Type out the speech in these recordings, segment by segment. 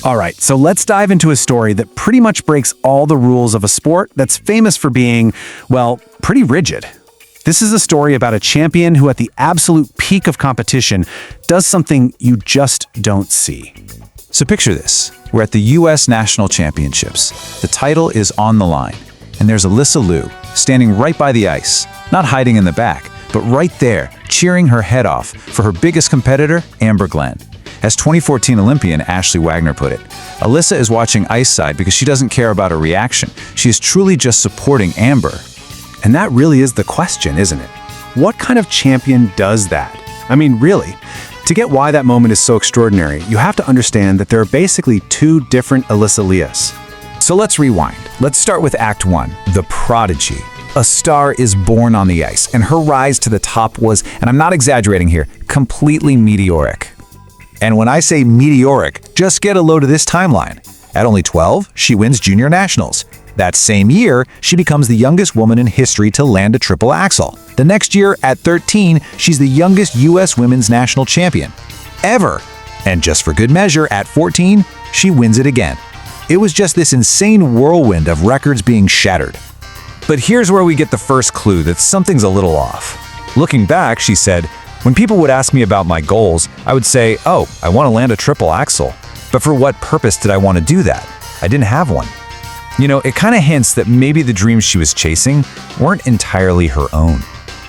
All right, so let's dive into a story that pretty much breaks all the rules of a sport that's famous for being, well, pretty rigid. This is a story about a champion who at the absolute peak of competition does something you just don't see. So picture this. We're at the US National Championships. The title is on the line. And there's Alysa Liu, standing right by the ice, not hiding in the back, but right there, cheering her head off for her biggest competitor, Amber Glenn. As 2014 Olympian Ashley Wagner put it, Alysa is watching ice side because she doesn't care about a reaction. She is truly just supporting Amber. And that really is the question, isn't it? What kind of champion does that? I mean, really? To get why that moment is so extraordinary, you have to understand that there are basically two different Alysa Lius. So let's rewind. Let's start with Act 1, the prodigy. A star is born on the ice, and her rise to the top was, and I'm not exaggerating here, completely meteoric. And when I say meteoric, just get a load of this timeline. At only 12, she wins junior nationals. That same year, she becomes the youngest woman in history to land a triple axel. The next year, at 13, she's the youngest U.S. women's national champion ever. And just for good measure, at 14, she wins it again. It was just this insane whirlwind of records being shattered. But here's where we get the first clue that something's a little off. Looking back, she said, when people would ask me about my goals, I would say, oh, I want to land a triple axel. But for what purpose did I want to do that? I didn't have one. You know, it kind of hints that maybe the dreams she was chasing weren't entirely her own.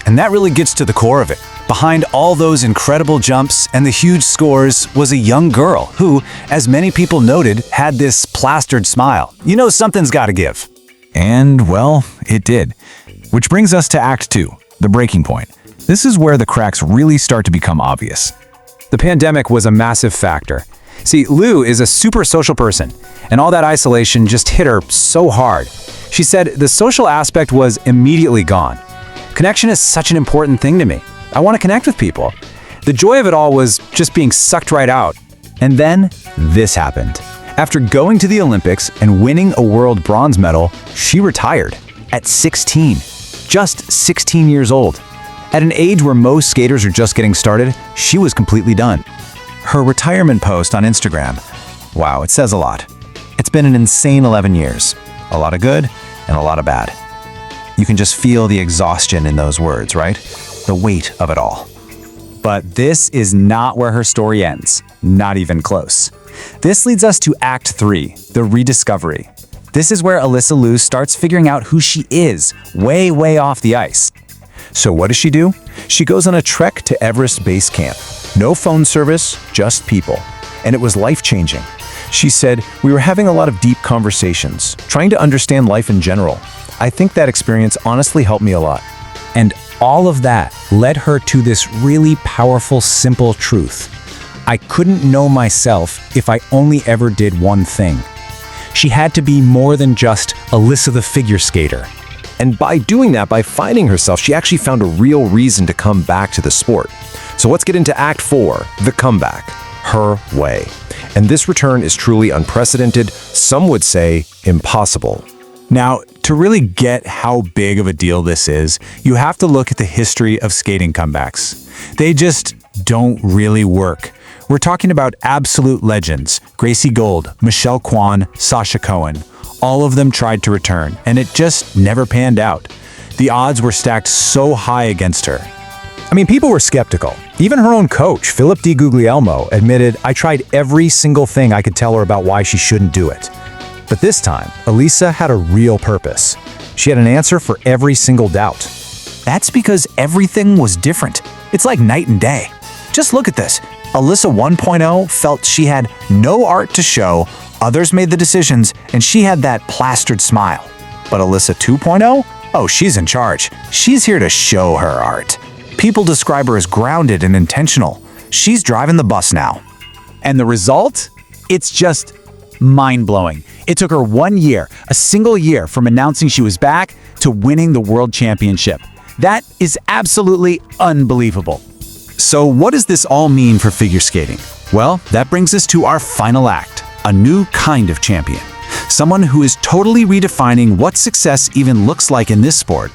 And that really gets to the core of it. Behind all those incredible jumps and the huge scores was a young girl who, as many people noted, had this plastered smile. You know, something's got to give. And, well, it did. Which brings us to Act 2, the breaking point. This is where the cracks really start to become obvious. The pandemic was a massive factor. See, Liu is a super social person, and all that isolation just hit her so hard. She said the social aspect was immediately gone. Connection is such an important thing to me. I want to connect with people. The joy of it all was just being sucked right out. And then this happened. After going to the Olympics and winning a world bronze medal, she retired at 16. Just 16 years old. At an age where most skaters are just getting started, she was completely done. Her retirement post on Instagram, wow, it says a lot. It's been an insane 11 years. A lot of good and a lot of bad. You can just feel the exhaustion in those words, right? The weight of it all. But this is not where her story ends. Not even close. This leads us to Act 3, the rediscovery. This is where Alysa Liu starts figuring out who she is, way, way off the ice. So what does she do? She goes on a trek to Everest Base Camp. No phone service, just people. And it was life-changing. She said, we were having a lot of deep conversations, trying to understand life in general. I think that experience honestly helped me a lot. And all of that led her to this really powerful, simple truth. I couldn't know myself if I only ever did one thing. She had to be more than just Alysa the figure skater. And by doing that, by finding herself, she actually found a real reason to come back to the sport. So let's get into Act 4, the comeback, her way. And this return is truly unprecedented, some would say impossible. Now, to really get how big of a deal this is, you have to look at the history of skating comebacks. They just don't really work. We're talking about absolute legends, Gracie Gold, Michelle Kwan, Sasha Cohen. All of them tried to return, and it just never panned out. The odds were stacked so high against her. I mean, people were skeptical. Even her own coach, Philip Di Guglielmo, admitted, I tried every single thing I could tell her about why she shouldn't do it. But this time, Alysa had a real purpose. She had an answer for every single doubt. That's because everything was different. It's like night and day. Just look at this. Alysa 1.0 felt she had no art to show, others made the decisions, and she had that plastered smile. But Alysa 2.0? Oh, she's in charge. She's here to show her art. People describe her as grounded and intentional. She's driving the bus now. And the result? It's just mind-blowing. It took her 1 year, a single year, from announcing she was back to winning the World Championship. That is absolutely unbelievable. So what does this all mean for figure skating? Well, that brings us to our final act, a new kind of champion. Someone who is totally redefining what success even looks like in this sport.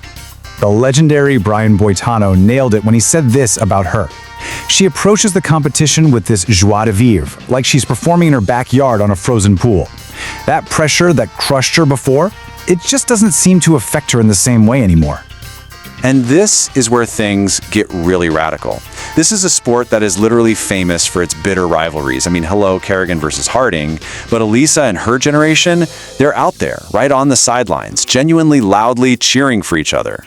The legendary Brian Boitano nailed it when he said this about her. She approaches the competition with this joie de vivre, like she's performing in her backyard on a frozen pool. That pressure that crushed her before, it just doesn't seem to affect her in the same way anymore. And this is where things get really radical. This is a sport that is literally famous for its bitter rivalries. I mean, hello, Kerrigan versus Harding, but Alysa and her generation, they're out there, right on the sidelines, genuinely loudly cheering for each other.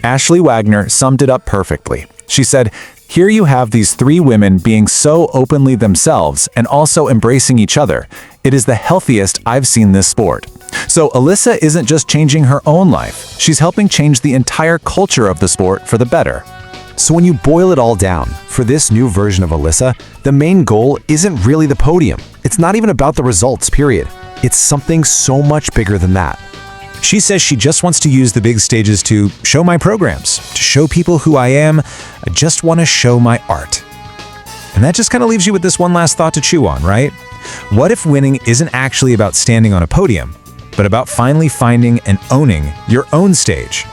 Ashley Wagner summed it up perfectly. She said, "Here you have these three women being so openly themselves and also embracing each other. It is the healthiest I've seen this sport." So Alysa isn't just changing her own life, she's helping change the entire culture of the sport for the better. So when you boil it all down, for this new version of Alysa, the main goal isn't really the podium. It's not even about the results, period. It's something so much bigger than that. She says she just wants to use the big stages to show my programs, to show people who I am. I just want to show my art. And that just kind of leaves you with this one last thought to chew on, right? What if winning isn't actually about standing on a podium, but about finally finding and owning your own stage?